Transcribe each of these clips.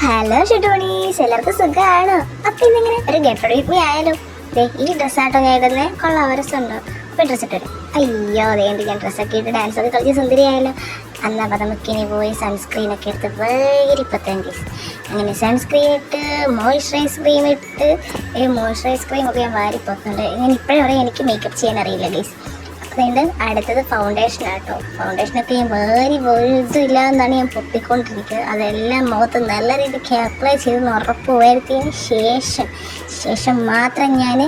Hello ഷുട്ടോണീസ്, എല്ലാവർക്കും സുഖമാണോ? അപ്പൊ ഇന്നിങ്ങനെ ഒരു ഗെറ്റ് റെഡി വിത്ത് മീ ആയാലോ. ഈ ഡ്രസ്സാട്ടോ ഞാൻ ഇടുന്നത് കൊള്ളാം, രസമുണ്ടോ? അപ്പൊ ഡ്രസ്സ് ഇട്ടിട്ട് അയ്യോ അതേണ്ടി ഞാൻ ഡ്രസ്സൊക്കെ ഇട്ട് ഡാൻസ് ഒക്കെ കളിച്ച് സുന്ദരിയായാലോ. അന്നപ്പോൾ നമുക്കിനി പോയി സൺസ്ക്രീനൊക്കെ എടുത്ത് വേരിപ്പത്താം ഗീസ്. അങ്ങനെ സൺസ്ക്രീൻ ഇട്ട് മോയ്സ്ചറൈസ് ക്രീം ഇട്ട് മോയ്സ്ചറൈസ് ക്രീം ഒക്കെ ഞാൻ വാരിപ്പോക്കുന്നുണ്ട്. ഞാൻ ഇപ്പോഴും പറയാം എനിക്ക് മേക്കപ്പ് ചെയ്യാൻ അറിയില്ല ഗീസ്. അതുകൊണ്ട് അടുത്തത് ഫൗണ്ടേഷൻ ആട്ടോ. ഫൗണ്ടേഷനൊക്കെ ഞാൻ വേറെ ഒരിതില്ല എന്നാണ് ഞാൻ പൊട്ടിക്കൊണ്ടിരിക്കുന്നത്. അതെല്ലാം മുഖത്ത് നല്ല രീതിക്ക് അപ്ലൈ ചെയ്തെന്ന് ഉറപ്പ് വരുത്തിയതിന് ശേഷം മാത്രം ഞാൻ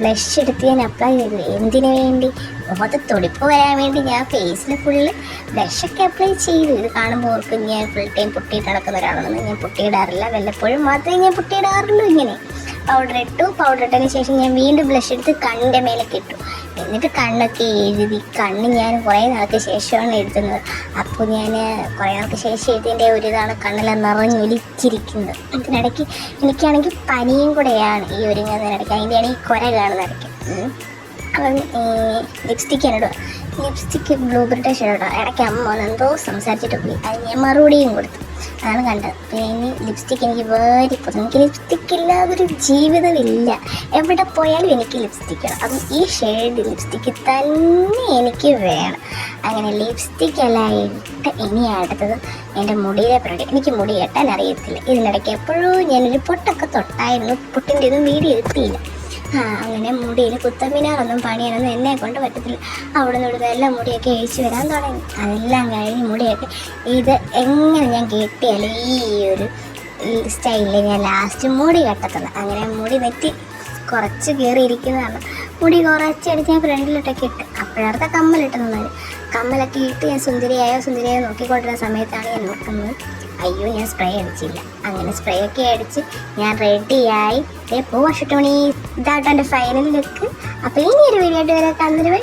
ബ്ലഷ് എടുത്ത് ഞാൻ അപ്ലൈ ചെയ്തു. എന്തിനു വേണ്ടി? മുഖത്ത് തുടിപ്പ് വരാൻ വേണ്ടി ഞാൻ ഫേസിൽ ഫുള്ള് ബ്ലഷൊക്കെ അപ്ലൈ ചെയ്തു. ഇത് കാണുമ്പോൾ ഓർക്കും ഞാൻ ഫുൾ ടൈം പൊട്ടിയിട്ട് നടക്കുന്ന ഒരാളാണെന്ന്. ഞാൻ പൊട്ടിയിടാറില്ല, വല്ലപ്പോഴും മാത്രമേ ഞാൻ പൊട്ടിയിടാറുള്ളൂ. ഇങ്ങനെ പൗഡർ ഇട്ടതിന് ശേഷം ഞാൻ വീണ്ടും ബ്ലഷ് എടുത്ത് കണ്ണിൻ്റെ മേലേക്ക് ഇട്ടു. എന്നിട്ട് കണ്ണൊക്കെ എഴുതി. കണ്ണ് ഞാൻ കുറേ നാൾക്ക് ശേഷമാണ് എഴുതുന്നത്. അപ്പോൾ ഞാൻ കുറേ നാൾക്ക് ശേഷം എഴുതിയതിൻ്റെ ഒരു ഇതാണ് കണ്ണെല്ലാം നിറഞ്ഞൊലിച്ചിരിക്കുന്നത്. ഇതിനിടയ്ക്ക് എനിക്കാണെങ്കിൽ പനിയും കൂടെയാണ് ഈ ഒരുങ്ങുന്നതിനിടയ്ക്ക്. അതിൻ്റെയാണ് ഈ കുര കാണുന്നിടയ്ക്ക്. അപ്പം ലിപ്സ്റ്റിക്കാണ് ഇടുക. ലിപ്സ്റ്റിക്ക് ബ്ലൂബെറിയുടെ ഷെയ്ഡാണ്. ഇടയ്ക്ക് അമ്മ എന്തോ സംസാരിച്ചിട്ട് പോയി. അത് ഞാൻ മറുപടിയും കൊടുത്തു. അതാണ് കണ്ടത്. പിന്നെ ലിപ്സ്റ്റിക്ക് എനിക്ക് വേരിപ്പോകും. എനിക്ക് ലിപ്സ്റ്റിക്ക് ഇല്ലാതൊരു ജീവിതമില്ല. എവിടെ പോയാലും എനിക്ക് ലിപ്സ്റ്റിക്ക് വേണം. അതും ഈ ഷെയ്ഡ് ലിപ്സ്റ്റിക്ക് തന്നെ എനിക്ക് വേണം. അങ്ങനെ ലിപ്സ്റ്റിക്ക് എല്ലാം ഇട്ട് ഇനി അടുത്തത് എൻ്റെ മുടിയിലെ പരിപാടി. എനിക്ക് മുടി കെട്ടാൻ അറിയത്തില്ല. ഇതിനിടയ്ക്ക് എപ്പോഴും ഞാനൊരു പൊട്ടൊക്കെ തൊട്ടായിരുന്നു. പൊട്ടിൻ്റെ ഇതും വീഡിയോ എടുത്തില്ല. അങ്ങനെ മുടിയിൽ കുത്തമിനാറൊന്നും പണിയാനൊന്നും എന്നെ കൊണ്ട് പറ്റത്തില്ല. അവിടെ നിന്ന് ഇവിടുന്ന് എല്ലാം മുടിയൊക്കെ അഴിച്ചു വരാൻ തുടങ്ങി. അതെല്ലാം കഴിഞ്ഞ് മുടിയൊക്കെ ഇത് എങ്ങനെ ഞാൻ കെട്ടിയാലും ഈ ഒരു സ്റ്റൈലിൽ ഞാൻ ലാസ്റ്റ് മുടി കെട്ടത്തുള്ളൂ. അങ്ങനെ മുടി നെറ്റി കുറച്ച് കയറിയിരിക്കുന്നതാണ്. മുടി കുറച്ചെടുത്ത് ഞാൻ ഫ്രണ്ടിലിട്ടൊക്കെ ഇട്ട്. അപ്പോഴത്തെ കമ്മലിട്ട് നന്നായി. കമ്മലൊക്കെ ഇട്ട് ഞാൻ സുന്ദരിയായോ നോക്കിക്കൊണ്ടിരുന്ന സമയത്താണ് ഞാൻ നോക്കുന്നത്, അയ്യോ ഞാൻ സ്പ്രേ അടിച്ചില്ല. അങ്ങനെ സ്പ്രേ ഒക്കെ അടിച്ച് ഞാൻ റെഡിയായി പോവാ ഷുട്ടോണി. ഇതാട്ടോ എൻ്റെ ഫൈനൽ ലുക്ക്. അപ്പോൾ ഇനി ഒരു വീഡിയോ ആയിട്ട് വരാം.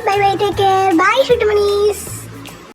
Bye bye, take care, bye ഷുട്ടോണീസ്.